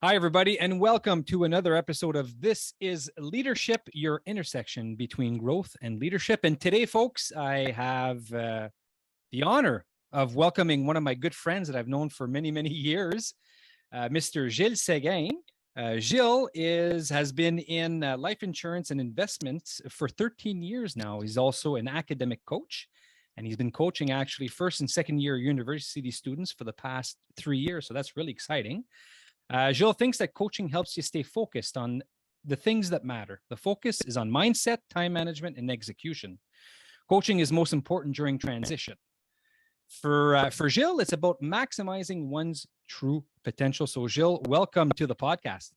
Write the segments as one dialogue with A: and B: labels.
A: Hi, everybody, and welcome to another episode of This is Leadership, your intersection between growth and leadership. And today, folks, I have the honor of welcoming one of my good friends that I've known for many, many years, Mr. Gilles Séguin. Gilles has been in life insurance and investments for 13 years now. He's also an academic coach, and he's been coaching actually first and second year university students for the past 3 years. So that's really exciting. Gilles thinks that coaching helps you stay focused on the things that matter. The focus is on mindset, time management, and execution. Coaching is most important during transition. For Gilles, it's about maximizing one's true potential. So Gilles, welcome to the podcast.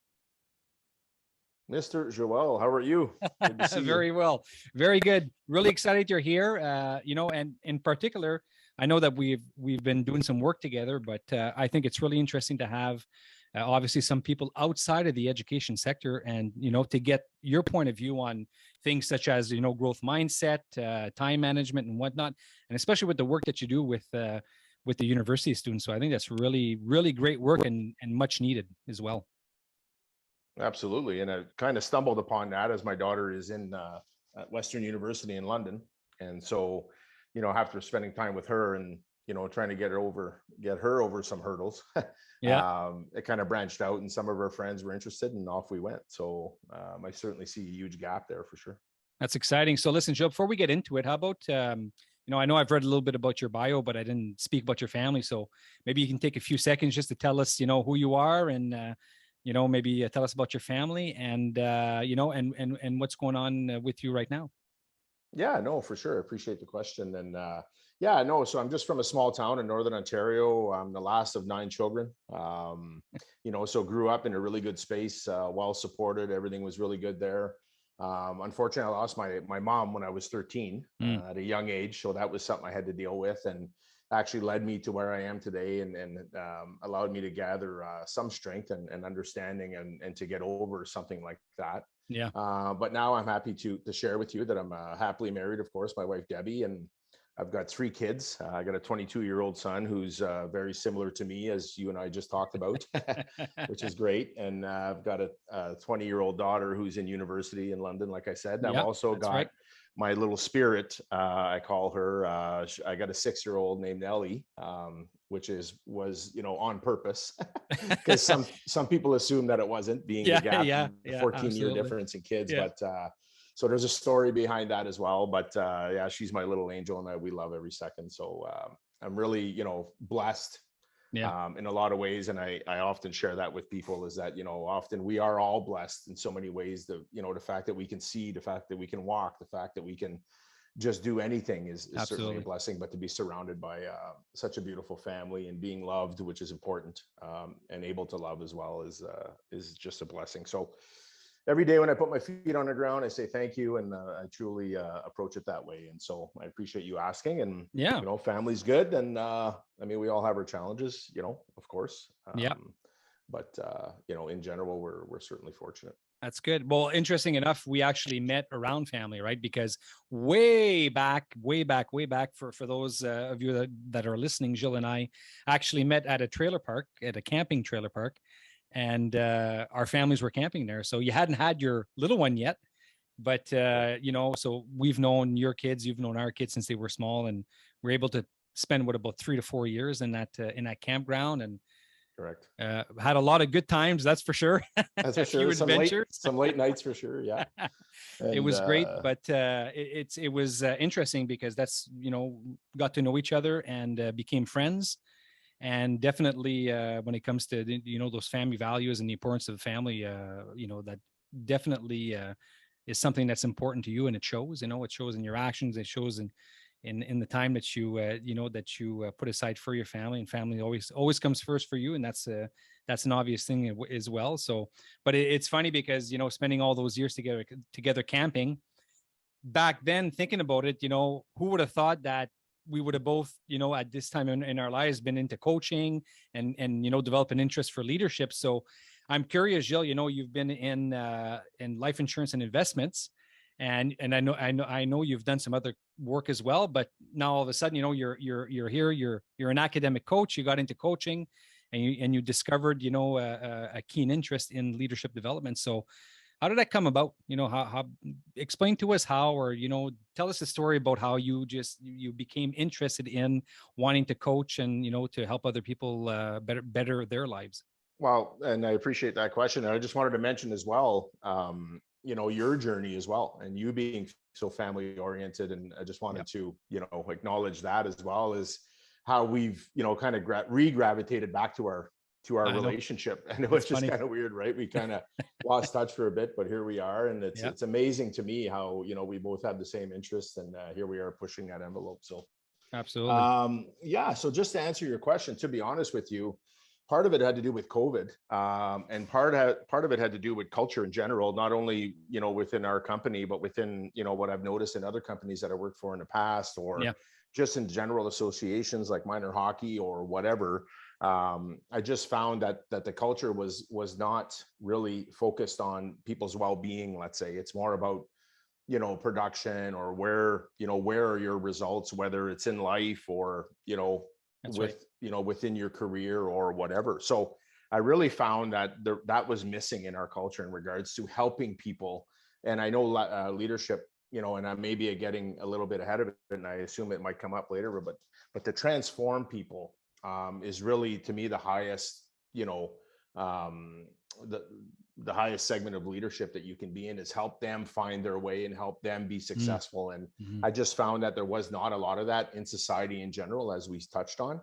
B: Mr. Joel, how are you?
A: Good to see Very you. Well. Very good. Really excited you're here. And in particular, I know that we've been doing some work together, but I think it's really interesting to have obviously some people outside of the education sector and, to get your point of view on things such as, growth mindset, time management and whatnot, and especially with the work that you do with the university students. So I think that's really, really great work and much needed as well.
B: Absolutely. And I kind of stumbled upon that as my daughter is in at Western University in London. And so, after spending time with her and, trying to get her over some hurdles, it kind of branched out and some of her friends were interested and off we went. So I certainly see a huge gap there for sure.
A: That's exciting. So listen, Joe, before we get into it, how about, I know I've read a little bit about your bio, but I didn't speak about your family. So maybe you can take a few seconds just to tell us, who you are and, maybe tell us about your family and, and what's going on with you right now.
B: Yeah, no, for sure. I appreciate the question. And so I'm just from a small town in Northern Ontario. I'm the last of 9 children, so grew up in a really good space, well supported. Everything was really good there. Unfortunately, I lost my mom when I was 13 at a young age. So that was something I had to deal with and actually led me to where I am today and allowed me to gather some strength and understanding and to get over something like that.
A: Yeah.
B: But now I'm happy to share with you that I'm happily married, of course, my wife, Debbie, and I've got 3 kids. I got a 22-year-old son who's very similar to me, as you and I just talked about, which is great. And I've got a 20-year-old daughter who's in university in London, like I said. I've also got my little spirit, I call her. I got a 6-year-old named Ellie, which was on purpose, because some people assume that it wasn't, being the gap, 14-year difference in kids, but. So there's a story behind that as well, but she's my little angel and we love every second. So I'm really, blessed in a lot of ways. And I often share that with people is that, often we are all blessed in so many ways. The fact that we can see, the fact that we can walk, the fact that we can just do anything is certainly a blessing, but to be surrounded by such a beautiful family and being loved, which is important, and able to love as well is just a blessing. So every day when I put my feet on the ground, I say thank you, and I truly approach it that way. And so I appreciate you asking. And family's good, and we all have our challenges, of course. But in general, we're certainly fortunate.
A: That's good. Well, interesting enough, we actually met around family, right? Because way back for those of you that are listening, Gilles and I actually met at a camping trailer park. And our families were camping there. So you hadn't had your little one yet, but, so we've known your kids, you've known our kids since they were small, and we're able to spend about 3 to 4 years in that campground. And
B: correct.
A: Had a lot of good times. That's for sure.
B: That's for sure. Some late nights for sure. Yeah. And,
A: it was great, but it was interesting because that's, got to know each other and became friends. And definitely when it comes to, those family values and the importance of the family, that definitely is something that's important to you. And it shows, it shows in your actions. It shows in the time that you put aside for your family, and family always comes first for you. And that's an obvious thing as well. So, but it's funny because, spending all those years together camping back then, thinking about it, who would have thought that we would have both, at this time in our lives been into coaching and develop an interest for leadership. So I'm curious, Gilles, you've been in life insurance and investments, and I know you've done some other work as well, but now all of a sudden, you're here, you're an academic coach, you got into coaching, and you discovered, a keen interest in leadership development. So how did that come about? How explain to us how, or, tell us a story about how you became interested in wanting to coach and, to help other people better their lives.
B: Well, and I appreciate that question. And I just wanted to mention as well, your journey as well, and you being so family oriented. And I just wanted to, acknowledge that as well as how we've, kind of re-gravitated back to our relationship. And it was just kind of weird, right? We kind of lost touch for a bit, but here we are. And it's amazing to me how, we both have the same interests, and here we are pushing that envelope. So
A: absolutely.
B: So just to answer your question, to be honest with you, part of it had to do with COVID, and part of it had to do with culture in general, not only, within our company, but within, what I've noticed in other companies that I worked for in the past, or just in general associations like minor hockey or whatever. I just found that the culture was not really focused on people's well-being. Let's say it's more about, production, or where are your results, whether it's in life or, within your career or whatever. So I really found that that was missing in our culture in regards to helping people. And I know leadership, and I may be getting a little bit ahead of it, and I assume it might come up later, but to transform people is really, to me, the highest, the highest segment of leadership that you can be in, is help them find their way and help them be successful. And I just found that there was not a lot of that in society in general, as we touched on.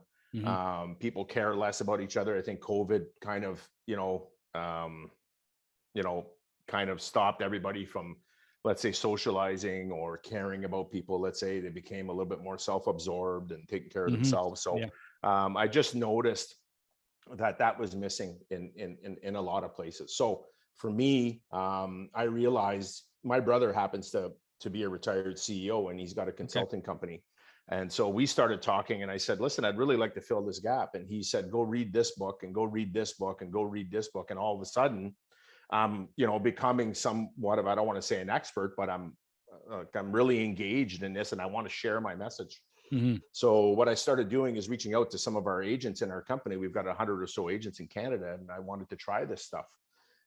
B: People care less about each other. I think COVID kind of, kind of stopped everybody from, let's say, socializing or caring about people. Let's say they became a little bit more self-absorbed and taking care of themselves. So I just noticed that was missing in a lot of places. So for me, I realized my brother happens to be a retired CEO, and he's got a consulting company. And so we started talking, and I said, listen, I'd really like to fill this gap. And he said, go read this book, and go read this book, and go read this book. And all of a sudden, I'm, becoming somewhat of, I don't want to say an expert, but I'm really engaged in this, and I want to share my message. So what I started doing is reaching out to some of our agents in our company. We've got 100 or so agents in Canada, and I wanted to try this stuff.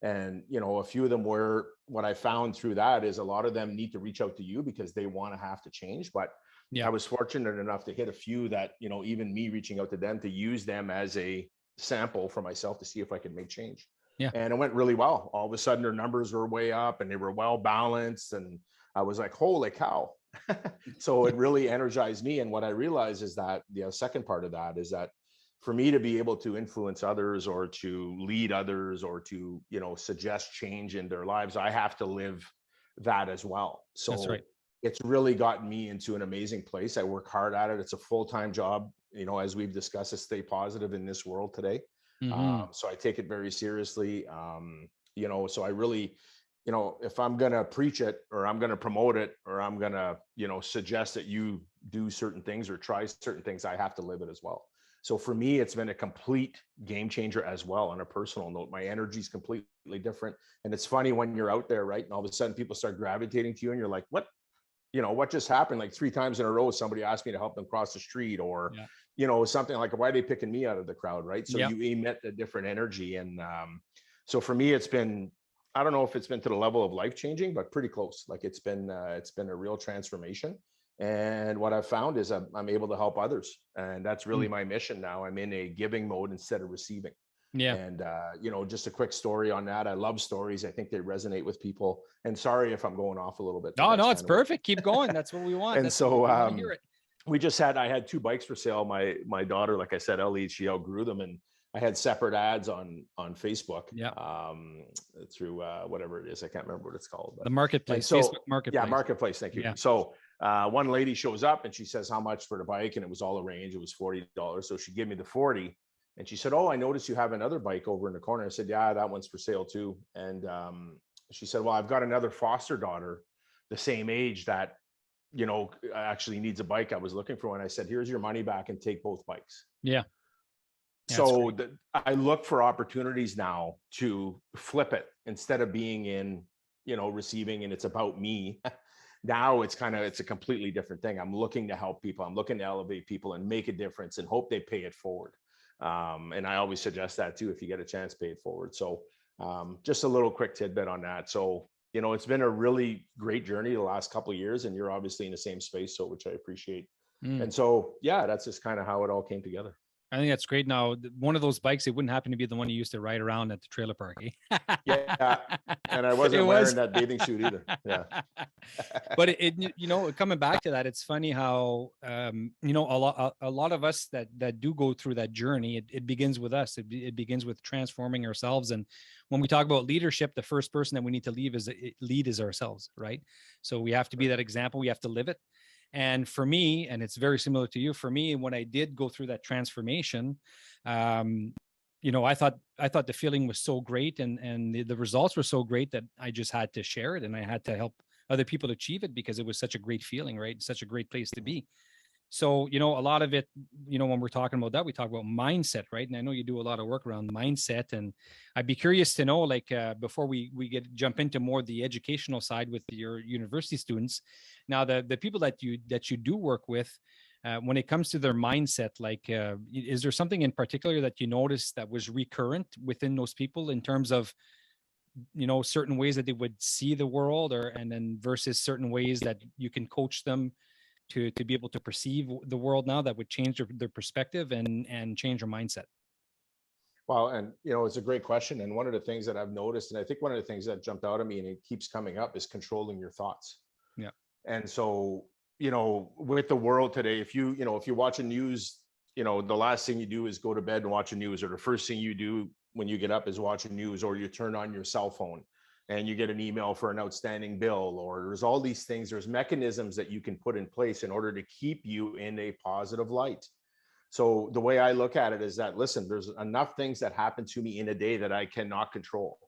B: And, a few of them were, what I found through that is a lot of them need to reach out to you because they want to have to change. But I was fortunate enough to hit a few that, even me reaching out to them, to use them as a sample for myself to see if I could make change. And it went really well. All of a sudden, their numbers were way up, and they were well balanced. And I was like, holy cow. So it really energized me. And what I realized is that the second part of that is that for me to be able to influence others, or to lead others, or to, suggest change in their lives, I have to live that as well. So
A: that's right.
B: It's really gotten me into an amazing place. I work hard at it. It's a full-time job, as we've discussed, to stay positive in this world today. So I take it very seriously. So I really, if I'm going to preach it, or I'm going to promote it, or I'm going to, suggest that you do certain things or try certain things, I have to live it as well. So for me, it's been a complete game changer as well. On a personal note, my energy is completely different. And it's funny when you're out there, right? And all of a sudden people start gravitating to you, and you're like, what just happened? Like 3 times in a row, somebody asked me to help them cross the street, or, something like, why are they picking me out of the crowd? Right. So you emit a different energy. And so for me, it's been, I don't know if it's been to the level of life-changing, but pretty close. Like it's been a real transformation. And what I've found is I'm able to help others. And that's really my mission now. I'm in a giving mode instead of receiving. And, just a quick story on that. I love stories. I think they resonate with people. And sorry if I'm going off a little bit.
A: No, it's perfect. Keep going. That's what we want.
B: And so I had 2 bikes for sale. My daughter, like I said, Ellie, she outgrew them. And I had separate ads on Facebook through whatever it is. I can't remember what it's called. But,
A: the marketplace,
B: so,
A: Facebook marketplace.
B: Yeah, marketplace. Thank you. Yeah. So one lady shows up, and she says, how much for the bike? And it was all arranged. It was $40. So she gave me the 40. And she said, oh, I noticed you have another bike over in the corner. I said, yeah, that one's for sale too. And she said, well, I've got another foster daughter the same age that, actually needs a bike. I was looking for one. I said, here's your money back and take both bikes.
A: Yeah.
B: So I look for opportunities now to flip it, instead of being in, receiving and it's about me. Now it's a completely different thing. I'm looking to help people. I'm looking to elevate people and make a difference and hope they pay it forward. And I always suggest that too. If you get a chance, pay it forward. So just a little quick tidbit on that. So, it's been a really great journey the last couple of years, and you're obviously in the same space, so which I appreciate. And so, yeah, that's just kind of how it all came together.
A: I think that's great. Now, one of those bikes, it wouldn't happen to be the one you used to ride around at the trailer park.
B: Yeah. And I wasn't wearing that bathing suit either. Yeah.
A: But coming back to that, it's funny how, a lot of us that do go through that journey, it begins with us. It begins with transforming ourselves. And when we talk about leadership, the first person that we need to lead is ourselves, right? So we have to be that example. We have to live it. And for me, and it's very similar to you, for me, when I did go through that transformation, I thought the feeling was so great and the results were so great that I just had to share it, and I had to help other people achieve it because it was such a great feeling, right? Such a great place to be. So, a lot of it, when we're talking about that, we talk about mindset, right? And I know you do a lot of work around mindset, and I'd be curious to know, like, before we jump into more the educational side with your university students, now the people that you do work with, when it comes to their mindset, like, is there something in particular that you noticed that was recurrent within those people in terms of, certain ways that they would see the world, and then versus certain ways that you can coach them to be able to perceive the world now that would change their perspective and change their mindset?
B: Well, and it's a great question. And one of the things that I've noticed, and I think one of the things that jumped out at me and it keeps coming up, is controlling your thoughts.
A: Yeah.
B: And so, with the world today, if you watch a news, the last thing you do is go to bed and watch the news, or the first thing you do when you get up is watch the news, or you turn on your cell phone and you get an email for an outstanding bill, or there's all these things, there's mechanisms that you can put in place in order to keep you in a positive light. So the way I look at it is that, listen, there's enough things that happen to me in a day that I cannot control.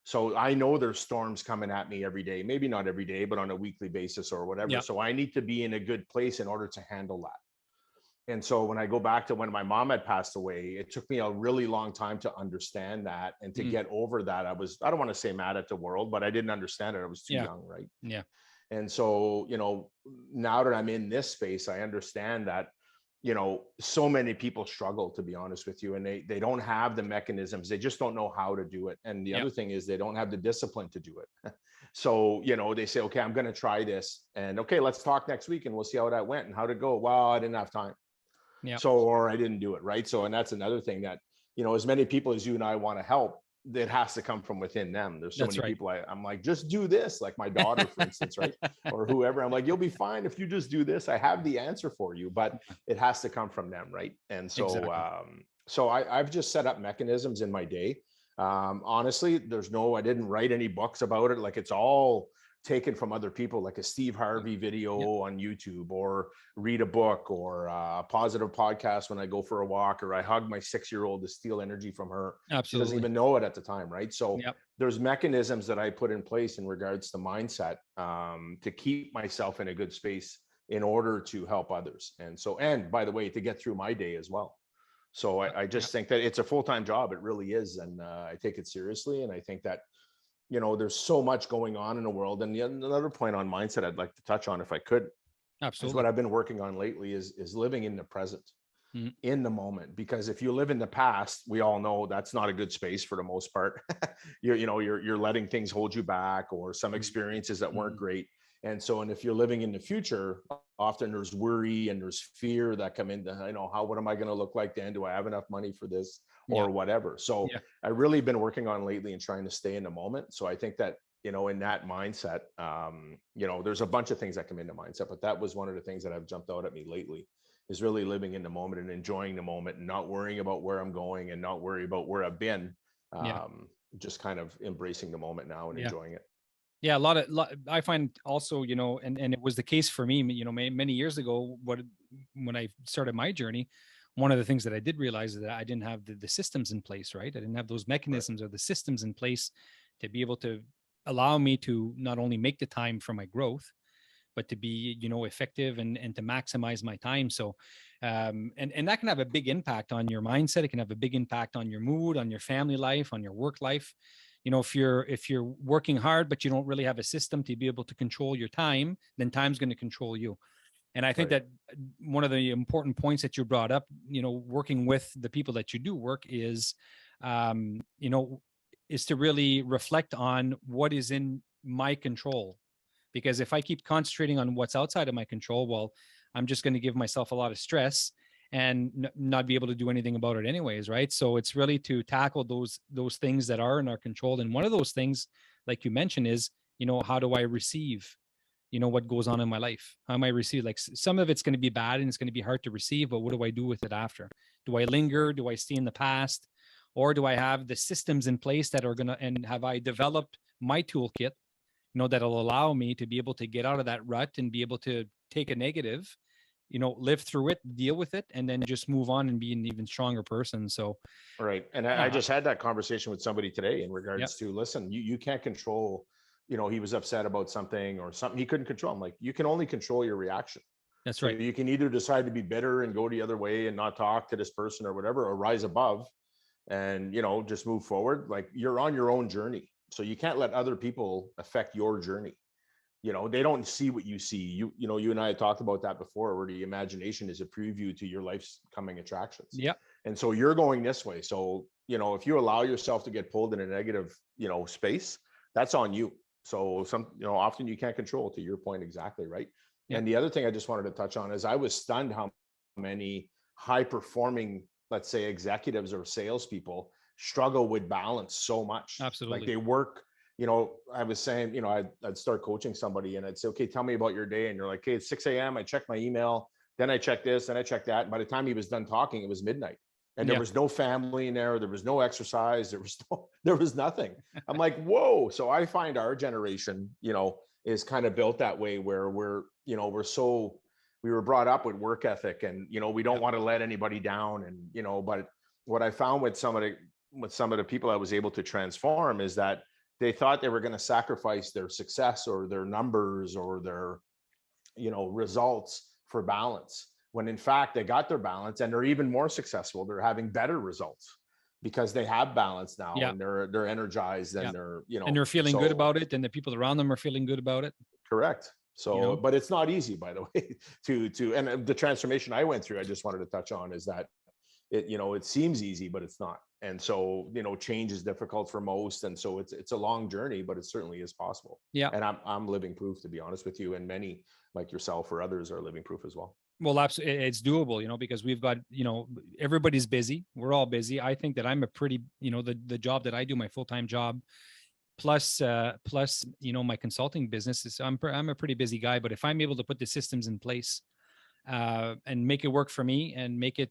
B: So I know there's storms coming at me every day, maybe not every day, but on a weekly basis or whatever.
A: Yeah.
B: So I need to be in a good place in order to handle that. And so when I go back to when my mom had passed away, it took me a really long time to understand that and to get over that. I don't want to say mad at the world, but I didn't understand it. I was too young, right?
A: Yeah.
B: And so, now that I'm in this space, I understand that, so many people struggle, to be honest with you, and they don't have the mechanisms. They just don't know how to do it. And the other thing is they don't have the discipline to do it. So, they say, okay, I'm going to try this, and okay, let's talk next week and we'll see how that went and how to go. Well, I didn't have time.
A: Yeah.
B: So, or I didn't do it. Right. So, and that's another thing that, as many people as you and I want to help, it has to come from within them. There's so many people I'm like, just do this. Like my daughter, for instance, right? Or whoever. I'm like, you'll be fine if you just do this. I have the answer for you, but it has to come from them. Right. And so, I've just set up mechanisms in my day. Honestly, I didn't write any books about it. Like, it's all taken from other people, like a Steve Harvey video on YouTube, or read a book, or a positive podcast when I go for a walk, or I hug my 6-year-old to steal energy from her.
A: Absolutely.
B: She doesn't even know it at the time, right? So there's mechanisms that I put in place in regards to mindset, to keep myself in a good space in order to help others. And by the way, to get through my day as well. So I just think that it's a full-time job. It really is. And I take it seriously. And I think that, there's so much going on in the world. And another point on mindset I'd like to touch on, if I could, is what I've been working on lately is living in the present, in the moment. Because if you live in the past, we all know that's not a good space for the most part. You're letting things hold you back, or some experiences that weren't great. And if you're living in the future, often there's worry and there's fear that come into, what am I going to look like then? Do I have enough money for this or whatever? So I've really been working on lately and trying to stay in the moment. So I think that, in that mindset, there's a bunch of things that come into mindset, but that was one of the things that have jumped out at me lately, is really living in the moment and enjoying the moment and not worrying about where I'm going and not worry about where I've been. Just kind of embracing the moment now and enjoying it.
A: Yeah, I find also, and it was the case for me, many years ago, when I started my journey, one of the things that I did realize is that I didn't have the systems in place, right? I didn't have those mechanisms or the systems in place to be able to allow me to not only make the time for my growth, but to be, effective and to maximize my time. So, and that can have a big impact on your mindset. It can have a big impact on your mood, on your family life, on your work life. If you're working hard, but you don't really have a system to be able to control your time, then time's going to control you. And I think
B: Right.
A: that one of the important points that you brought up, working with the people that you do work is, um, you know, is to really reflect on what is in my control. Because if I keep concentrating on what's outside of my control, well, I'm just going to give myself a lot of stress and not be able to do anything about it anyways, right? So it's really to tackle those things that are in our control. And one of those things, like you mentioned, is, how do I receive, what goes on in my life? How am I receive? Like some of it's going to be bad and it's going to be hard to receive, but what do I do with it after? Do I linger? Do I stay in the past? Or do I have the systems in place that are going to, and have I developed my toolkit, that'll allow me to be able to get out of that rut and be able to take a negative, live through it, deal with it, and then just move on and be an even stronger person. So,
B: Right. And I just had that conversation with somebody today in regards to, listen, you can't control, he was upset about something or something he couldn't control. I'm like, you can only control your reaction.
A: that's
B: So
A: right.
B: you can either decide to be bitter and go the other way and not talk to this person or whatever, or rise above and, just move forward. Like, you're on your own journey. So you can't let other people affect your journey. They don't see what you see. You and I had talked about that before, where the imagination is a preview to your life's coming attractions.
A: Yeah.
B: And so you're going this way. So, if you allow yourself to get pulled in a negative, space, that's on you. So often you can't control, to your point. Exactly. Right.
A: Yeah.
B: And the other thing I just wanted to touch on is I was stunned how many high performing, let's say, executives or salespeople struggle with balance so much.
A: Absolutely.
B: Like, they work, I was saying, I'd start coaching somebody and I'd say, okay, tell me about your day. And you're like, okay, it's 6 a.m. I check my email, then I check this, then I check that. And by the time he was done talking, it was midnight. And there was no family in there. There was no exercise. There was nothing. I'm like, whoa. So I find our generation, is kind of built that way, where we were brought up with work ethic, and, we don't want to let anybody down. And, but what I found with some of the people I was able to transform is that they thought they were going to sacrifice their success or their numbers or their, results for balance, when in fact they got their balance and they're even more successful. They're having better results because they have balance now, and they're energized, and they're,
A: and they're feeling good about it, and the people around them are feeling good about it.
B: Correct. So, but it's not easy, by the way, and the transformation I went through, I just wanted to touch on, is that it seems easy, but it's not. And so, change is difficult for most. And so it's a long journey, but it certainly is possible.
A: Yeah.
B: And I'm living proof, to be honest with you. And many like yourself or others are living proof as well.
A: Well, absolutely. It's doable, because we've got, everybody's busy. We're all busy. I think that I'm a pretty, the job that I do, my full-time job, plus, my consulting business is, I'm a pretty busy guy, but if I'm able to put the systems in place, and make it work for me, and make it,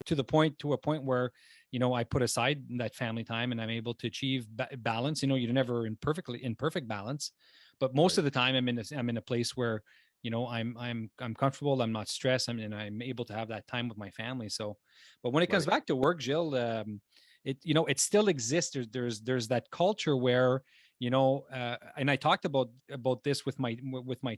A: to a point where, I put aside that family time and I'm able to achieve balance. You're never in perfect balance, but most of the time I'm in a place where, I'm comfortable. I'm not stressed. And I'm able to have that time with my family. So, but when it comes back to work, Gilles, it still exists. There's that culture where, and I talked about this with my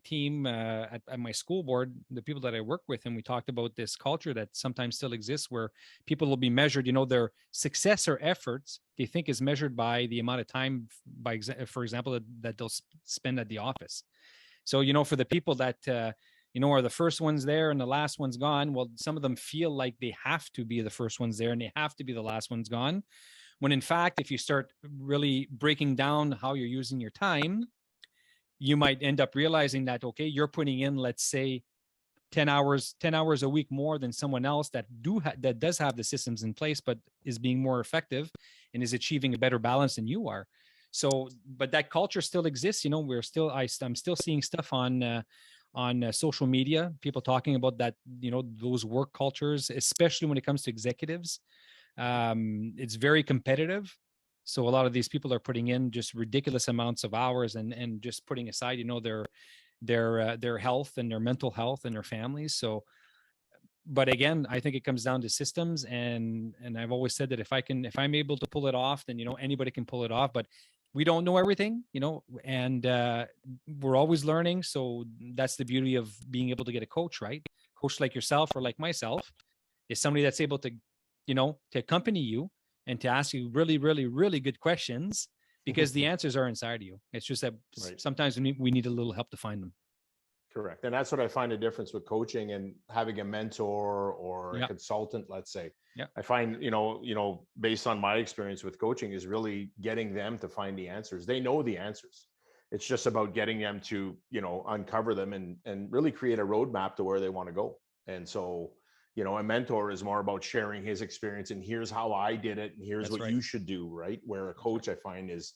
A: team at my school board, the people that I work with, and we talked about this culture that sometimes still exists, where people will be measured, their success or efforts they think is measured by the amount of time, for example, that they'll spend at the office. So, for the people that are the first ones there and the last one's gone, well, some of them feel like they have to be the first ones there and they have to be the last ones gone. When in fact, if you start really breaking down how you're using your time, you might end up realizing that, okay, you're putting in, let's say, 10 hours a week more than someone else that does have the systems in place, but is being more effective and is achieving a better balance than you are. So, but that culture still exists. I'm still seeing stuff on social media, people talking about that, those work cultures, especially when it comes to executives. It's very competitive. So a lot of these people are putting in just ridiculous amounts of hours and just putting aside, their health and their mental health and their families. So, but again, I think it comes down to systems, and I've always said that if I'm able to pull it off, then, anybody can pull it off, but we don't know everything, and we're always learning. So that's the beauty of being able to get a coach, right? Coach like yourself or like myself is somebody that's able to, to accompany you and to ask you really, really, really good questions, because the answers are inside of you. It's just that sometimes we need a little help to find them.
B: Correct. And that's what I find the difference with coaching and having a mentor or a
A: Yeah.
B: consultant, let's say.
A: Yeah.
B: I find, based on my experience with coaching, is really getting them to find the answers. They know the answers. It's just about getting them to, uncover them and really create a roadmap to where they want to go. And so, a mentor is more about sharing his experience and here's how I did it and here's
A: That's
B: what
A: right.
B: you should do, right? Where a coach, I find, is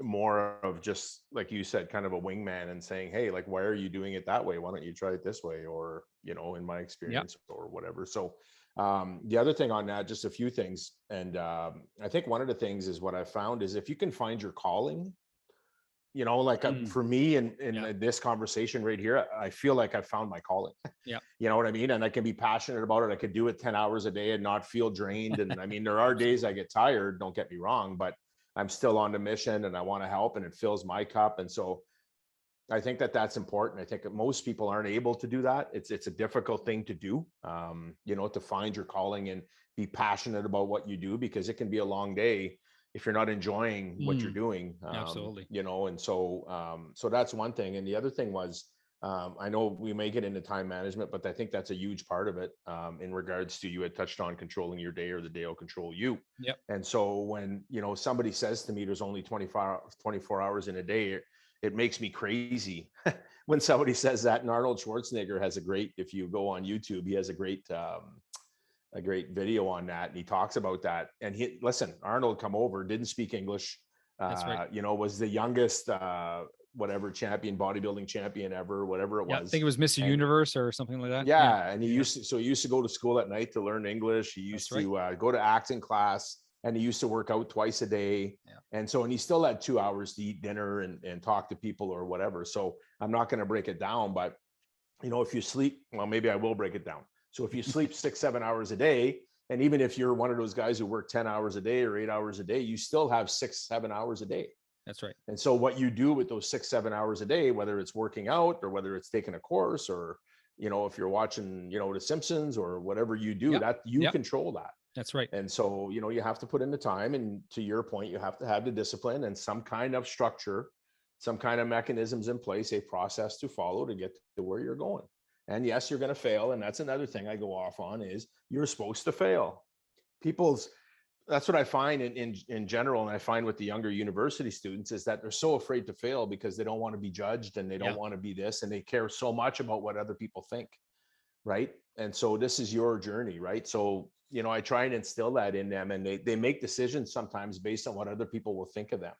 B: more of just, like you said, kind of a wingman and saying, hey, like, why are you doing it that way? Why don't you try it this way? Or, in my experience or whatever. So the other thing on that, just a few things. And I think one of the things is what I found is if you can find your calling, for me in this conversation right here, I feel like I found my calling.
A: Yeah.
B: You know what I mean? And I can be passionate about it. I could do it 10 hours a day and not feel drained. And I mean, there are days I get tired, don't get me wrong, but I'm still on the mission and I want to help and it fills my cup. And so I think that that's important. I think that most people aren't able to do that. It's a difficult thing to do, to find your calling and be passionate about what you do, because it can be a long day if you're not enjoying what you're doing.
A: Absolutely.
B: And so that's one thing. And the other thing was, I know we may get into time management, but I think that's a huge part of it, in regards to, you had touched on controlling your day or the day will control you.
A: Yep.
B: And so when, somebody says to me, there's only 24 hours in a day, it makes me crazy when somebody says that. And Arnold Schwarzenegger has if you go on YouTube, he has a great video on that. And he talks about that. And Arnold come over, didn't speak English,
A: That's right.
B: was the youngest, bodybuilding champion ever, whatever it was.
A: I think it was Mr. Universe or something like that.
B: Yeah. And he used to go to school at night to learn English. He used to go to acting class, and he used to work out twice a day.
A: Yeah.
B: And so, and he still had 2 hours to eat dinner and talk to people or whatever. So I'm not going to break it down, but if you sleep, well, maybe I will break it down. So if you sleep 6-7 hours a day, and even if you're one of those guys who work 10 hours a day or 8 hours a day, you still have 6-7 hours a day.
A: That's right.
B: And so what you do with those 6-7 hours a day, whether it's working out or whether it's taking a course or, if you're watching, The Simpsons or whatever you do, that you control that.
A: That's right.
B: And so, you have to put in the time, and to your point, you have to have the discipline and some kind of structure, some kind of mechanisms in place, a process to follow to get to where you're going. And yes, you're going to fail. And that's another thing I go off on is you're supposed to fail. That's what I find in general. And I find with the younger university students is that they're so afraid to fail because they don't want to be judged and they don't want to be this, and they care so much about what other people think. Right. And so this is your journey. Right. So, I try and instill that in them, and they make decisions sometimes based on what other people will think of them.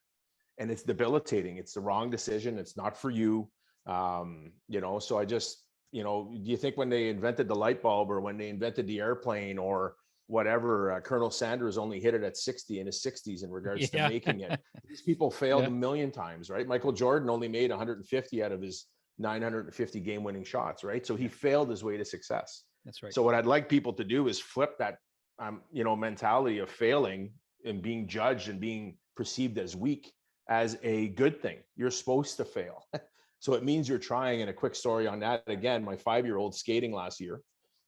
B: And it's debilitating. It's the wrong decision. It's not for you. So I just, do you think when they invented the light bulb or when they invented the airplane or whatever, Colonel Sanders only hit it at 60 in his 60s in regards to making it? These people failed a million times, right? Michael Jordan only made 150 out of his 950 game-winning shots, right? So he failed his way to success.
A: That's right.
B: So what I'd like people to do is flip that, mentality of failing and being judged and being perceived as weak as a good thing. You're supposed to fail. So it means you're trying. And a quick story on that. Again, my 5-year-old skating last year,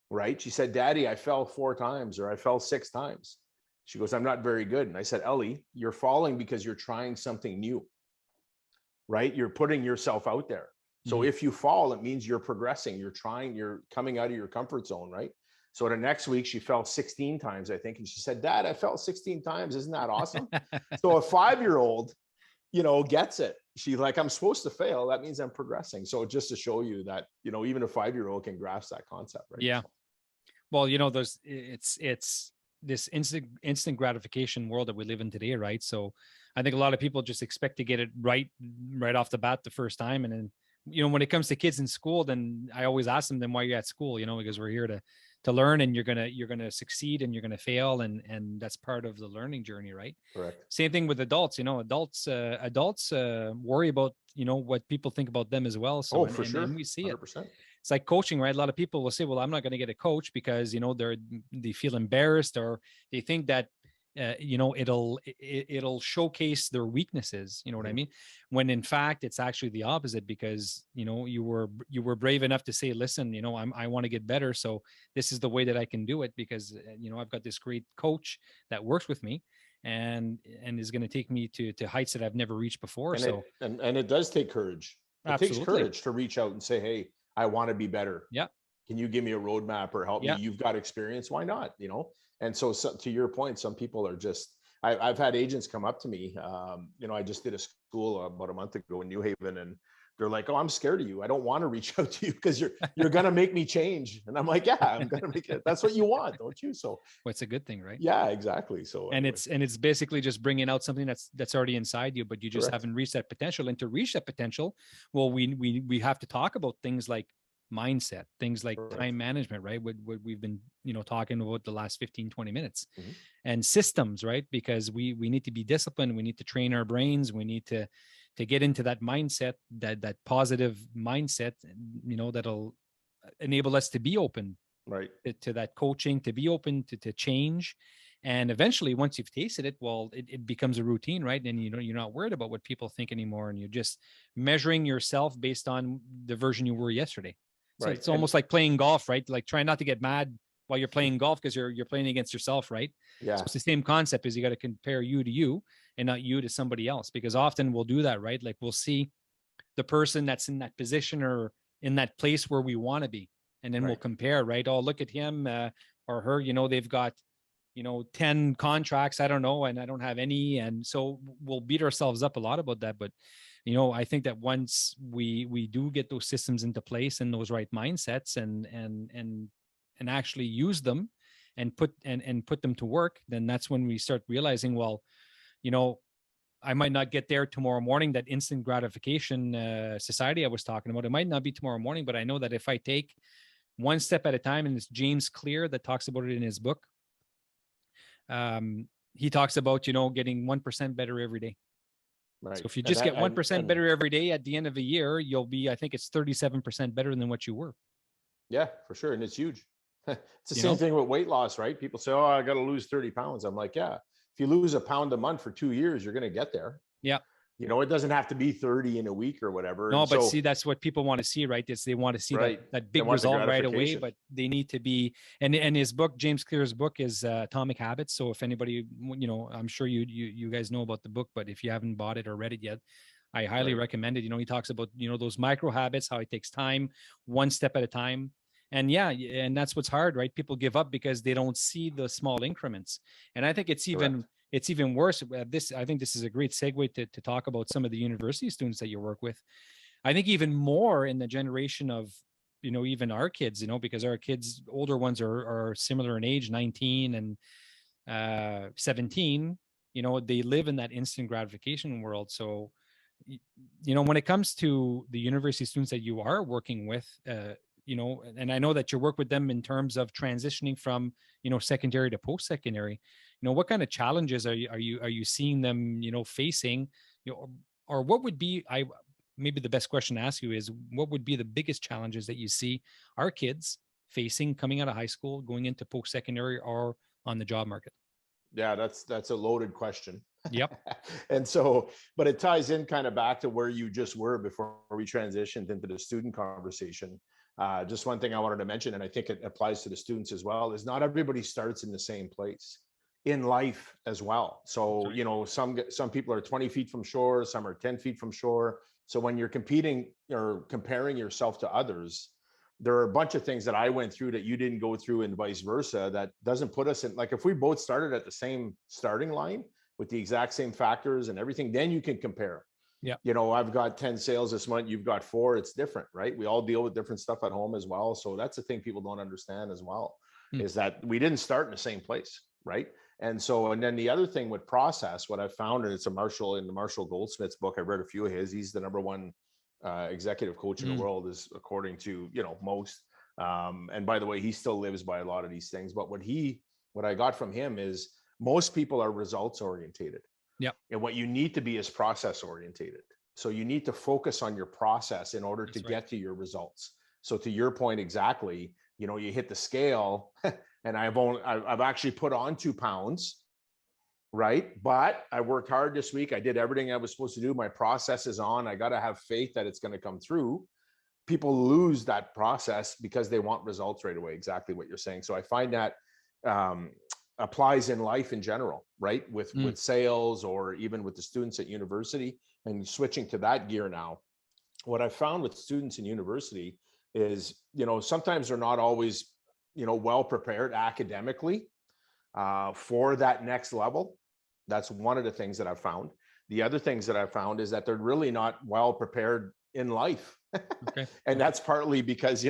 B: right? She said, Daddy, I fell 4 times or I fell 6 times. She goes, I'm not very good. And I said, Ellie, you're falling because you're trying something new, right? You're putting yourself out there. So if you fall, it means you're progressing. You're trying, you're coming out of your comfort zone, right? So the next week she fell 16 times, I think. And she said, Dad, I fell 16 times. Isn't that awesome? So a 5-year-old, gets it. She's like, I'm supposed to fail. That means I'm progressing. So just to show you that, even a 5-year-old can grasp that concept, right?
A: Yeah. Well, it's this instant gratification world that we live in today, right? So I think a lot of people just expect to get it right off the bat the first time. And then, when it comes to kids in school, then I always ask them, then why are you at school? Because we're here to learn, and you're gonna succeed and you're gonna fail, and that's part of the learning journey, right?
B: Correct. Same
A: thing with adults. Adults worry about what people think about them as well. So
B: for sure,
A: and we see
B: 100%.
A: it. It's like coaching, right? A lot of people will say, well, I'm not going to get a coach because they feel embarrassed, or they think that it'll showcase their weaknesses. You know what I mean? When in fact it's actually the opposite, because you were brave enough to say, listen, I want to get better, so this is the way that I can do it, because I've got this great coach that works with me and is going to take me to heights that I've never reached before.
B: And it does take courage. It takes
A: Absolutely.
B: courage to reach out and say, hey, I want to be better.
A: Yeah.
B: Can you give me a roadmap or help me?
A: Yeah.
B: You've got experience. Why not? And so to your point, some people are just, I've had agents come up to me. I just did a school about a month ago in New Haven, and they're like, oh, I'm scared of you. I don't want to reach out to you because you're going to make me change. And I'm like, yeah, I'm going to make it. That's what you want, don't you? So
A: Well, it's a good thing, right?
B: yeah, exactly. So
A: And
B: anyway.
A: it's basically just bringing out something that's already inside you, but you just
B: Correct.
A: haven't reached that potential. And to reach that potential, well, we have to talk about things like mindset, things like
B: Correct.
A: time management, right? What we've been, talking about the last 15, 20 minutes,
B: Mhm.
A: and systems, right? Because we need to be disciplined. We need to train our brains. We need to get into that mindset, that positive mindset, that'll enable us to be open
B: Right.
A: to that coaching, to be open to change. And eventually, once you've tasted it, well, it becomes a routine, right? And you're not worried about what people think anymore, and you're just measuring yourself based on the version you were yesterday. So
B: Right.
A: it's almost like playing golf, right? Like try not to get mad while you're playing golf because you're playing against yourself, right?
B: Yeah.
A: So it's the same concept, is you got to compare you to you and not you to somebody else, because often we'll do that, right? Like we'll see the person that's in that position or in that place where we want to be, and then we'll
B: Right.
A: compare, right? Oh, look at him or her, they've got 10 contracts, I don't know, and I don't have any. And so we'll beat ourselves up a lot about that. But I think that once we do get those systems into place and those right mindsets and actually use them and put them to work, then that's when we start realizing, well, I might not get there tomorrow morning. That instant gratification society I was talking about, it might not be tomorrow morning, but I know that if I take one step at a time, and it's James Clear that talks about it in his book. He talks about, getting 1% better every day.
B: Right.
A: So if you just get 1%
B: and
A: better every day, at the end of a year, you'll be, I think it's 37% better than what you were.
B: yeah, for sure. And it's huge. It's the same thing with weight loss, right? People say, oh, I got to lose 30 pounds. I'm like, yeah, if you lose a pound a month for 2 years, you're going to get there.
A: Yeah.
B: It doesn't have to be 30 in a week or whatever.
A: No,
B: And
A: but
B: so,
A: see, that's what people want to see, right? Is they want to see
B: right.
A: that
B: They
A: big
B: want the
A: result right away,
B: gratification.
A: but they need to be, and his book, James Clear's book, is Atomic Habits. So if anybody, I'm sure you guys know about the book, but if you haven't bought it or read it yet, I highly recommend it. He talks about, those micro habits, how it takes time, one step at a time. And yeah, and that's what's hard, right? People give up because they don't see the small increments. And I think it's even worse. I think this is a great segue to talk about some of the university students that you work with. I think even more in the generation of, even our kids, because our kids, older ones are similar in age, 19 and 17, they live in that instant gratification world. So, when it comes to the university students that you are working with, and I know that you work with them in terms of transitioning from, secondary to post-secondary, what kind of challenges are you seeing them, facing, or what would be, maybe the best question to ask you is, what would be the biggest challenges that you see our kids facing coming out of high school, going into post-secondary or on the job market?
B: Yeah, that's a loaded question.
A: Yep.
B: And so, but it ties in kind of back to where you just were before we transitioned into the student conversation. Just one thing I wanted to mention, and I think it applies to the students as well, is not everybody starts in the same place in life as well. So, some people are 20 feet from shore, some are 10 feet from shore. So when you're competing or comparing yourself to others, there are a bunch of things that I went through that you didn't go through and vice versa. That doesn't put us in, like, if we both started at the same starting line with the exact same factors and everything, then you can compare.
A: Yeah.
B: I've got 10 sales this month, you've got 4. It's different, right? We all deal with different stuff at home as well. So that's the thing people don't understand as well, is that we didn't start in the same place, right? And so, and then the other thing with process, what I found, and it's in the Marshall Goldsmith's book, I read a few of his, he's the number one executive coach in the world, is according to, most. And by the way, he still lives by a lot of these things. But what I got from him is most people are results orientated.
A: Yeah.
B: And what you need to be is process orientated. So you need to focus on your process in order to get to your results. So to your point, exactly, you hit the scale and I've actually put on 2 pounds, right? But I worked hard this week. I did everything I was supposed to do. My process is on. I got to have faith that it's going to come through. People lose that process because they want results right away. Exactly what you're saying. So I find that applies in life in general, right? With sales, or even with the students at university, and switching to that gear now. what I found with students in university is, sometimes they're not always, well prepared academically for that next level. That's one of the things that I've found. The other things that I've found is that they're really not well prepared in life.
A: Okay.
B: And that's partly because,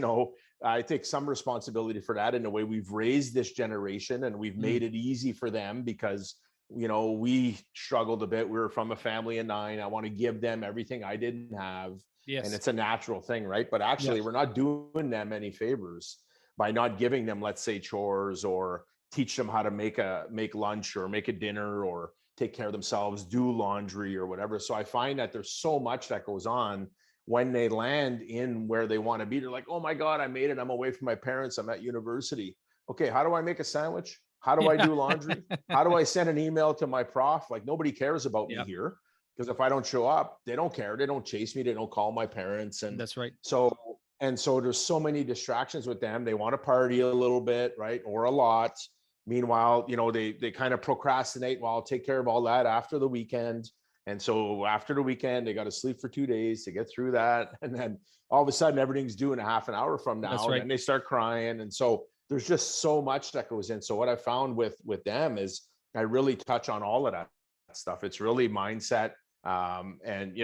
B: I take some responsibility for that in the way we've raised this generation, and we've made it easy for them because, we struggled a bit. We were from a family of 9. I want to give them everything I didn't have.
A: Yes.
B: And it's a natural thing, right? But actually, we're not doing them any favors by not giving them, let's say, chores, or teach them how to make lunch or make a dinner or take care of themselves, do laundry or whatever. So I find that there's so much that goes on when they land in where they want to be. They're like, oh my God, I made it. I'm away from my parents. I'm at university. Okay, how do I make a sandwich? How do I do laundry? How do I send an email to my prof? Like, nobody cares about me here, because if I don't show up, they don't care. They don't chase me. They don't call my parents. And
A: that's right.
B: So there's so many distractions with them. They want to party a little bit, right? Or a lot. Meanwhile, they kind of procrastinate. Well, I'll take care of all that after the weekend. And so after the weekend, they got to sleep for 2 days to get through that. And then all of a sudden, everything's due in a half an hour from now.
A: That's right.
B: And they start crying. And so there's just so much that goes in. So what I found with them is I really touch on all of that stuff. It's really mindset. And,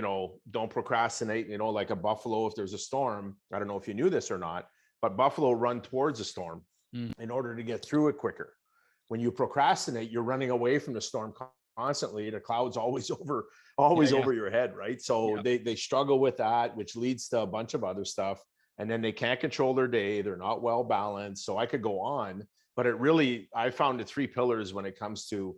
B: don't procrastinate, like a buffalo. If there's a storm, I don't know if you knew this or not, but buffalo run towards a storm in order to get through it quicker. When you procrastinate, you're running away from the storm constantly. The cloud's always over your head, right? So they struggle with that, which leads to a bunch of other stuff. And then they can't control their day. They're not well balanced. So I could go on, but I found the 3 pillars when it comes to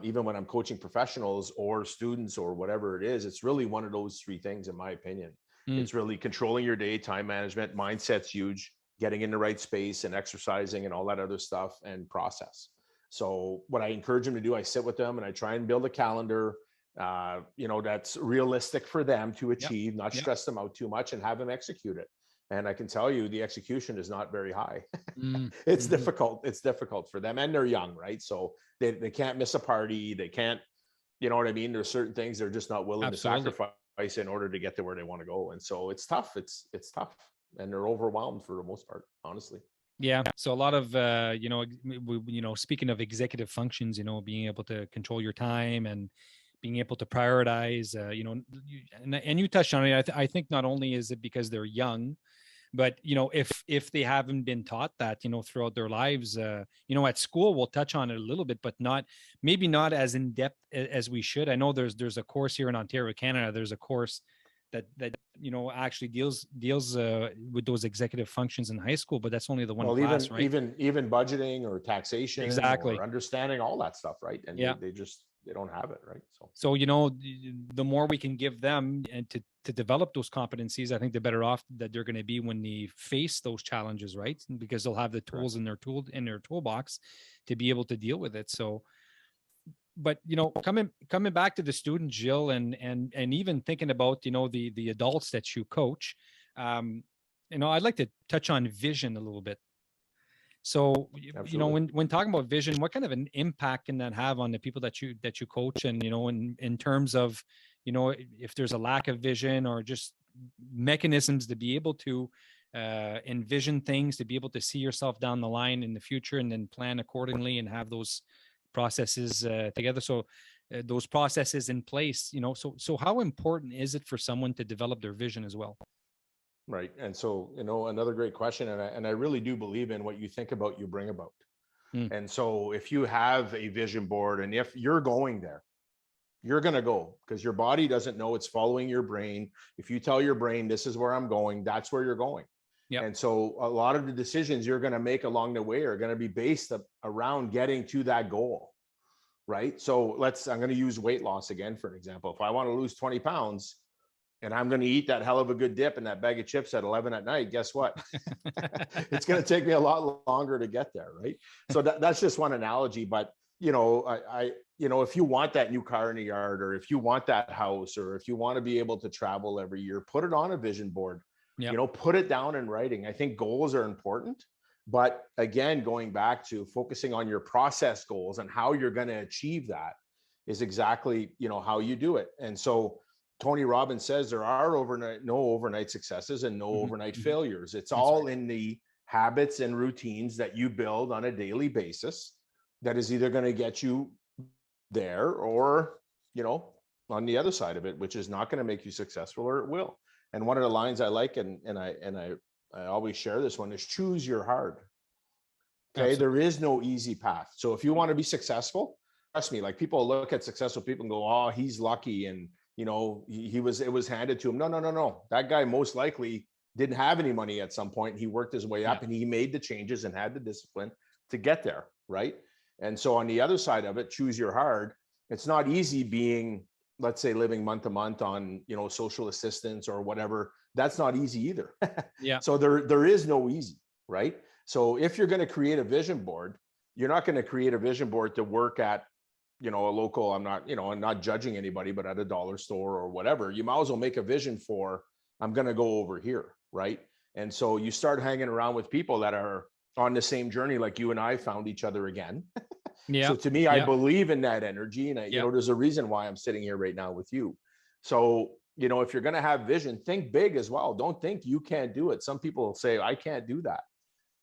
B: even when I'm coaching professionals or students or whatever it is. It's really one of those 3 things, in my opinion. It's really controlling your day, time management, mindset's huge, getting in the right space and exercising and all that other stuff, and process. So what I encourage them to do, I sit with them and I try and build a calendar, that's realistic for them to achieve, not stress them out too much, and have them execute it. And I can tell you the execution is not very high. It's difficult. It's difficult for them, and they're young, right? So they can't miss a party. They can't, you know what I mean? There's certain things they're just not willing to sacrifice in order to get to where they want to go. And so it's tough. It's tough. And they're overwhelmed for the most part, honestly.
A: Yeah. So a lot of, speaking of executive functions, being able to control your time and being able to prioritize, and you touched on it. I think not only is it because they're young, but, if they haven't been taught that, throughout their lives, at school, we'll touch on it a little bit, but maybe not as in depth as we should. I know there's a course here in Ontario, Canada. There's a course that actually deals with those executive functions in high school, but that's only the one class, right?
B: Even budgeting or taxation,
A: exactly,
B: or understanding all that stuff, right? And they don't have it, right?
A: So the more we can give them and to develop those competencies, I think the better off that they're going to be when they face those challenges, right? Because they'll have the tools in their toolbox to be able to deal with it. So, but coming back to the student, Gilles, and even thinking about the adults that you coach, I'd like to touch on vision a little bit. So when talking about vision, what kind of an impact can that have on the people that you coach, and in terms of if there's a lack of vision, or just mechanisms to be able to envision things, to be able to see yourself down the line in the future, and then plan accordingly and have those processes together. So those processes in place, so how important is it for someone to develop their vision as well?
B: Right. And so, another great question. And I really do believe in what you think about, you bring about. And so if you have a vision board, and if you're going there, you're going to go, because your body doesn't know, it's following your brain. If you tell your brain, this is where I'm going, that's where you're going. Yep. And so a lot of the decisions you're going to make along the way are going to be based around getting to that goal. Right. So I'm going to use weight loss again, for an example. If I want to lose 20 pounds, and I'm going to eat that hell of a good dip and that bag of chips at 11 at night, guess what? It's going to take me a lot longer to get there, right? So that's just one analogy. But, if you want that new car in the yard, or if you want that house, or if you want to be able to travel every year, put it on a vision board. Yep. Put it down in writing. I think goals are important. But again, going back to focusing on your process goals and how you're going to achieve that is exactly, how you do it. And so Tony Robbins says there are no overnight successes and no overnight failures. It's all in the habits and routines that you build on a daily basis that is either going to get you there or, on the other side of it, which is not going to make you successful, or it will. And one of the lines I like, and I always share this one, is choose your hard. Okay. Absolutely. There is no easy path. So if you want to be successful, trust me, like people look at successful people and go, oh, he's lucky. And, it was handed to him. No. That guy most likely didn't have any money at some point. He worked his way up and he made the changes and had the discipline to get there. Right. And so on the other side of it, choose your hard. It's not easy being, let's say, living month to month on, social assistance or whatever. That's not easy either.
A: Yeah.
B: So there is no easy, right? So if you're going to create a vision board, you're not going to create a vision board to work at, a local, I'm not judging anybody, but at a dollar store or whatever. You might as well make a vision for, I'm going to go over here, right? And so you start hanging around with people that are on the same journey, like you and I found each other again. Yeah. So to me, I believe in that energy, and there's a reason why I'm sitting here right now with you. So, if you're going to have vision, think big as well. Don't think you can't do it. Some people say, I can't do that,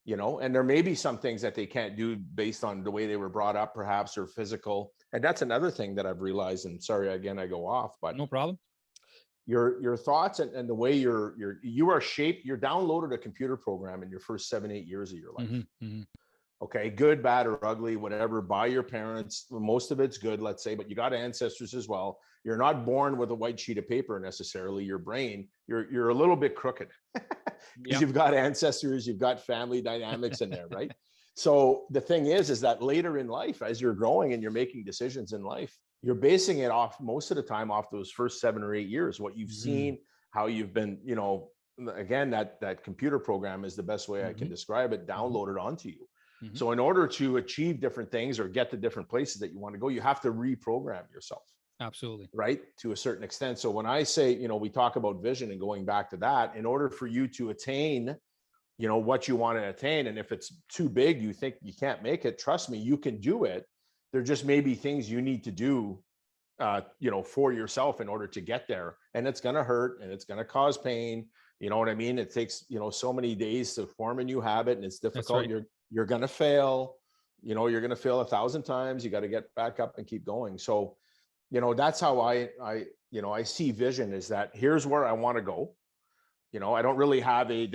B: and there may be some things that they can't do based on the way they were brought up, perhaps, or physical. And that's another thing that I've realized, and sorry, again, I go off, but
A: no problem.
B: Your thoughts and the way you are shaped, you're downloaded a computer program in your first 7-8 years of your life. Okay, good, bad, or ugly, whatever, by your parents. Most of it's good, let's say, but you got ancestors as well. You're not born with a white sheet of paper necessarily. Your brain, you're a little bit crooked because you've got ancestors, you've got family dynamics in there, right? So the thing is that later in life, as you're growing and you're making decisions in life, you're basing it off most of the time off those first 7 or 8 years, what you've seen, how you've been, again, that computer program is the best way I can describe it, downloaded onto you. So in order to achieve different things or get to different places that you want to go, you have to reprogram yourself.
A: Absolutely.
B: Right. To a certain extent. So when I say, we talk about vision and going back to that, in order for you to attain, what you want to attain, and if it's too big, you think you can't make it, trust me, you can do it. There just may be things you need to do, for yourself in order to get there. And it's going to hurt and it's going to cause pain. You know what I mean? It takes, so many days to form a new habit, and it's difficult. Right. You're going to fail, you're going to fail 1,000 times. You got to get back up and keep going. So, that's how I see vision, is that here's where I want to go. I don't really have a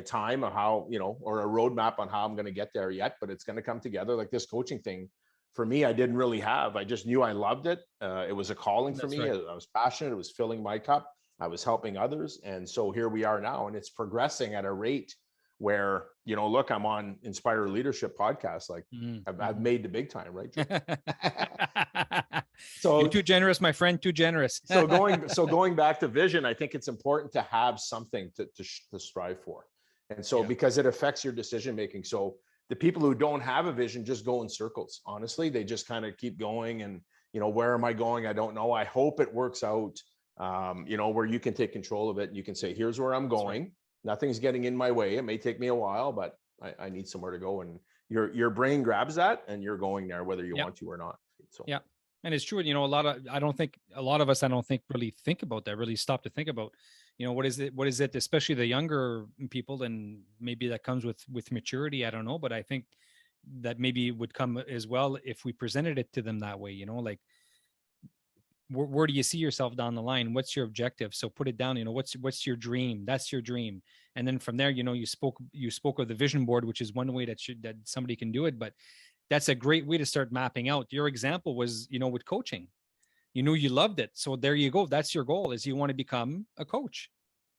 B: time of how, or a roadmap on how I'm going to get there yet, but it's going to come together. Like this coaching thing for me, I didn't really have. I just knew I loved it. It was a calling for me. Right. I was passionate. It was filling my cup. I was helping others. And so here we are now, and it's progressing at a rate where, look, I'm on Inspire Leadership podcast. Like I've made the big time, right?
A: So you're too generous, my friend, too generous.
B: so going back to vision, I think it's important to have something to strive for. And so because it affects your decision-making. So the people who don't have a vision just go in circles. Honestly, they just kind of keep going and, where am I going? I don't know. I hope it works out, where you can take control of it. And you can say, here's where I'm going. Right. Nothing's getting in my way. It may take me a while, but I need somewhere to go. And your brain grabs that and you're going there, whether you want to or not. So,
A: yeah. And it's true. I don't think a lot of us really think about that, really stop to think about, what is it, especially the younger people, and maybe that comes with maturity. I don't know, but I think that maybe would come as well if we presented it to them that way, like, where do you see yourself down the line? What's your objective? So put it down, what's your dream? That's your dream. And then from there, you spoke of the vision board, which is one way that somebody can do it, but that's a great way to start mapping out. Your example was, with coaching, you loved it. So there you go. That's your goal, is you want to become a coach,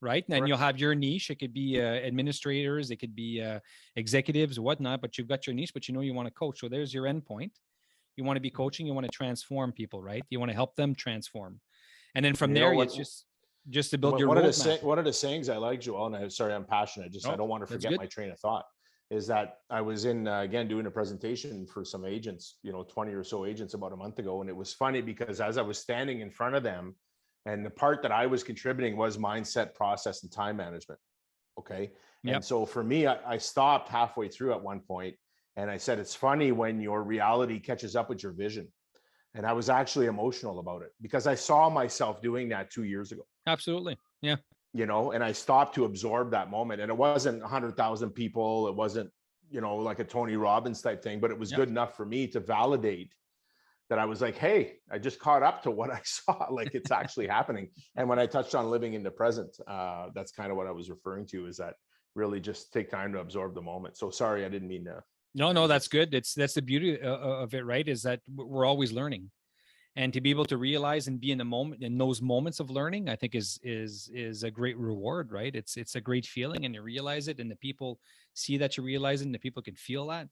A: right? And then you'll have your niche. It could be administrators, it could be executives, whatnot, but you've got your niche, but you want to coach. So there's your end point. You want to be coaching, you want to transform people, right? You want to help them transform. And then from there, it's just to build your roadmap.
B: One of the sayings I like, Joel, and I'm passionate. I don't want to forget my train of thought, is that I was again, doing a presentation for some agents, 20 or so agents about a month ago. And it was funny because as I was standing in front of them, and the part that I was contributing was mindset, process, and time management. Okay. Yep. And so for me, I stopped halfway through at one point. And I said, it's funny when your reality catches up with your vision. And I was actually emotional about it because I saw myself doing that 2 years ago.
A: Absolutely. Yeah.
B: And I stopped to absorb that moment. And it wasn't 100,000 people. It wasn't, like a Tony Robbins type thing, but it was good enough for me to validate that I was like, hey, I just caught up to what I saw. Like, it's actually happening. And when I touched on living in the present, that's kind of what I was referring to, is that really just take time to absorb the moment. So sorry, I didn't mean to.
A: No, that's good. That's the beauty of it, right? Is that we're always learning, and to be able to realize and be in the moment, in those moments of learning, I think is a great reward, right? It's a great feeling, and you realize it, and the people see that you realize it, and the people can feel that.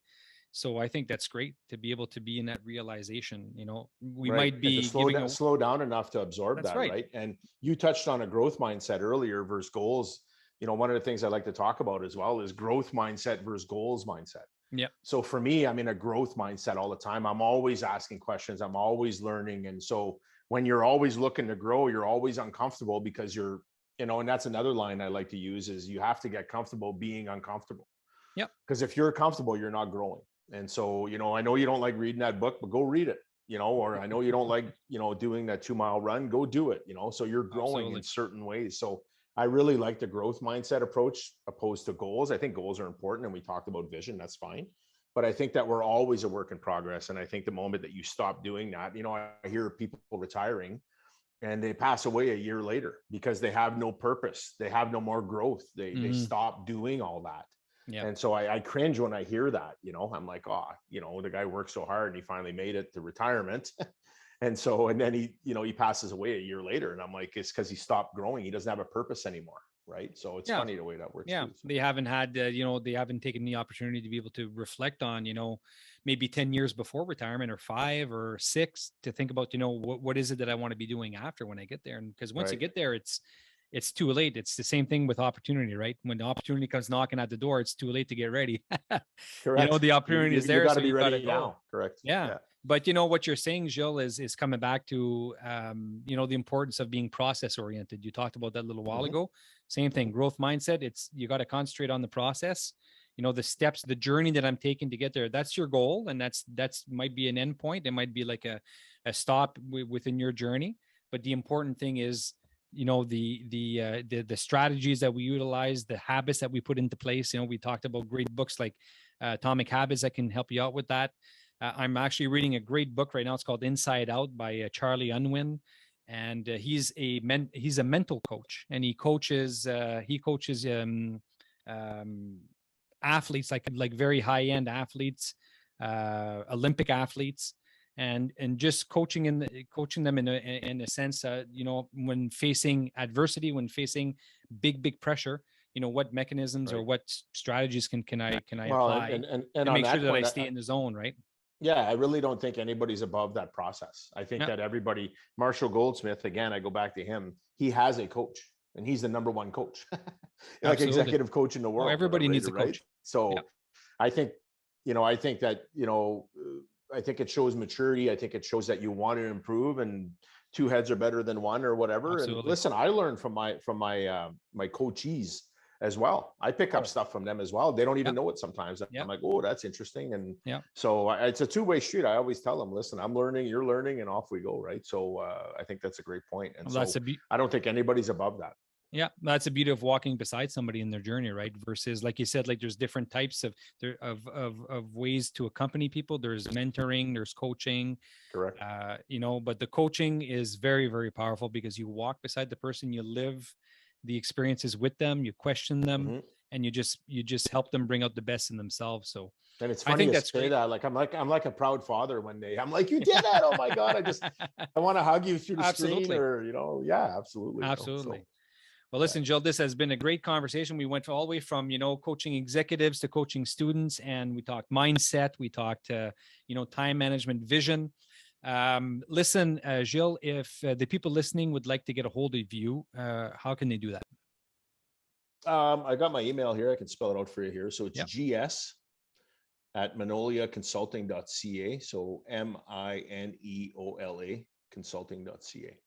A: So I think that's great to be able to be in that realization. We
B: Right.
A: might be
B: and to slow down enough to absorb that, right? And you touched on a growth mindset earlier versus goals. One of the things I like to talk about as well is growth mindset versus goals mindset.
A: Yeah.
B: So for me, I'm in a growth mindset all the time. I'm always asking questions. I'm always learning. And so when you're always looking to grow, you're always uncomfortable because you're, and that's another line I like to use, is you have to get comfortable being uncomfortable.
A: Yeah.
B: Because if you're comfortable, you're not growing. And so, I know you don't like reading that book, but go read it, or I know you don't like, doing that 2-mile run, go do it, so you're growing
A: Absolutely.
B: in certain ways. So I really like the growth mindset approach opposed to goals. I think goals are important, and we talked about vision. That's fine. But I think that we're always a work in progress. And I think the moment that you stop doing that, I hear people retiring and they pass away a year later because they have no purpose. They have no more growth. They stop doing all that.
A: Yeah.
B: And so I cringe when I hear that, I'm like, the guy worked so hard and he finally made it to retirement. And then he passes away a year later, and I'm like, it's because he stopped growing. He doesn't have a purpose anymore. Right. So it's funny the way that works.
A: Yeah.
B: Too, so.
A: They haven't had, they haven't taken the opportunity to be able to reflect on, maybe 10 years before retirement, or 5 or 6, to think about, what is it that I want to be doing after when I get there? And because once you get there, it's too late. It's the same thing with opportunity, right? When the opportunity comes knocking at the door, it's too late to get ready.
B: Correct.
A: The opportunity is there.
B: You got to
A: so
B: be ready
A: go.
B: now. Correct.
A: Yeah. But what you're saying, Gilles, is coming back to, the importance of being process oriented. You talked about that a little while ago. Same thing, growth mindset. It's, you got to concentrate on the process, the steps, the journey that I'm taking to get there. That's your goal. And that's might be an end point. It might be like a stop within your journey. But the important thing is, the strategies that we utilize, the habits that we put into place. We talked about great books like Atomic Habits that can help you out with that. I'm actually reading a great book right now. It's called Inside Out by Charlie Unwin, and he's a mental coach, and he coaches athletes, like very high end athletes, Olympic athletes, and just coaching them in a sense, when facing adversity, when facing big pressure, what mechanisms or what strategies can I apply
B: and
A: to make sure that I
B: point,
A: stay in the zone, right?
B: Yeah, I really don't think anybody's above that process. I think that everybody, Marshall Goldsmith, again, I go back to him, he has a coach, and he's the number one coach, like executive coach in the world.
A: Everybody needs a coach.
B: Right? So I think, I think that, I think it shows maturity. I think it shows that you want to improve, and 2 heads are better than 1 or whatever.
A: Absolutely.
B: And listen, I learned from my coachees as well. I pick up stuff from them as well. They don't even know it sometimes. I'm like, oh, that's interesting. And so it's a 2-way street. I always tell them, listen, I'm learning, you're learning, and off we go. Right. So I think that's a great point. And I don't think anybody's above that.
A: Yeah, that's the beauty of walking beside somebody in their journey, right? Versus, like you said, like there's different types of ways to accompany people. There's mentoring, there's coaching.
B: Correct.
A: But the coaching is very, very powerful because you walk beside the person, you live the experiences with them, you question them, and you just help them bring out the best in themselves. So,
B: and it's funny to say that, like I'm like a proud father when I'm like, you did that. Oh my God. I want to hug you through the screen, or, absolutely.
A: Absolutely. Well, listen, Gilles, this has been a great conversation. We went all the way from, coaching executives to coaching students, and we talked mindset. We talked, time management, vision. Listen, Gilles, if the people listening would like to get a hold of you, how can they do that?
B: I got my email here. I can spell it out for you here. So it's gs@manoliaconsulting.ca. So MINEOLA consulting.ca.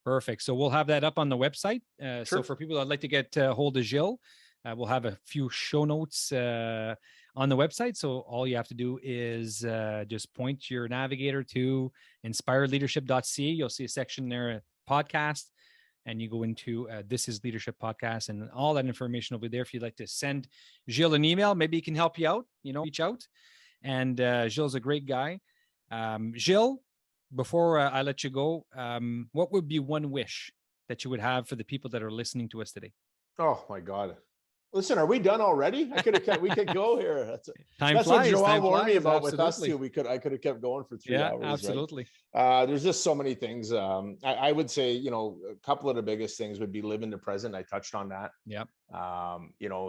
A: Perfect. So we'll have that up on the website. So for people that'd like to get hold of Gilles, We'll have a few show notes on the website. So all you have to do is just point your navigator to inspireleadership.ca. You'll see a section there, podcast, and you go into This is Leadership Podcast, and all that information will be there. If you'd like to send Gilles an email, maybe he can help you out, reach out. And Gilles is a great guy. Gilles, before I let you go, what would be one wish that you would have for the people that are listening to us today?
B: Oh my God. Listen, are we done already? We could go here. That's
A: flies,
B: what Joel warned me about
A: absolutely.
B: with us too. I could have kept going for 3 hours.
A: Absolutely.
B: Right? There's just so many things. I would say, a couple of the biggest things would be live in the present. I touched on that.
A: Yep.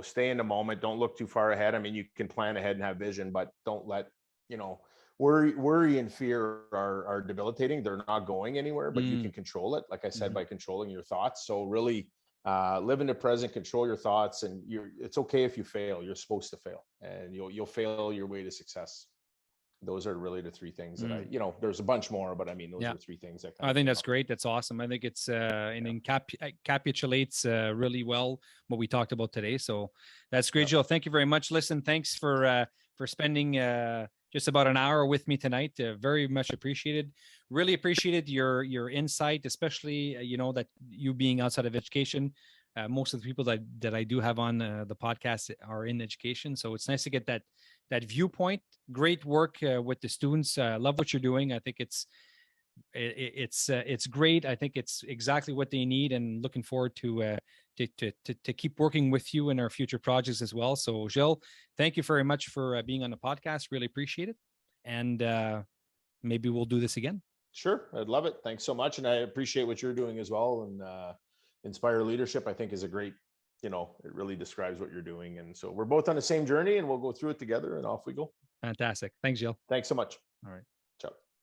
B: Stay in the moment. Don't look too far ahead. I mean, you can plan ahead and have vision, but don't let, worry and fear are debilitating. They're not going anywhere, but you can control it. Like I said, by controlling your thoughts. So really, live in the present, control your thoughts, and it's okay if you fail. You're supposed to fail, and you'll fail your way to success. Those are really the 3 things that there's a bunch more, but I mean, those are 3 things that
A: I think that's great. That's awesome. I think it's and encapsulates really well what we talked about today. So that's great, Gilles. Thank you very much. Listen, thanks for spending just about an hour with me tonight. Very much appreciated. Really appreciated your insight, especially that you being outside of education. Most of the people that I do have on the podcast are in education, so it's nice to get that viewpoint. Great work with the students. Love what you're doing. I think it's great. I think it's exactly what they need, and looking forward to keep working with you in our future projects as well. So Gilles, thank you very much for being on the podcast. Really appreciate it. And maybe we'll do this again.
B: Sure. I'd love it. Thanks so much. And I appreciate what you're doing as well. And Inspire Leadership, I think, is a great, it really describes what you're doing. And so we're both on the same journey, and we'll go through it together, and off we go.
A: Fantastic. Thanks, Gilles.
B: Thanks so much.
A: All right.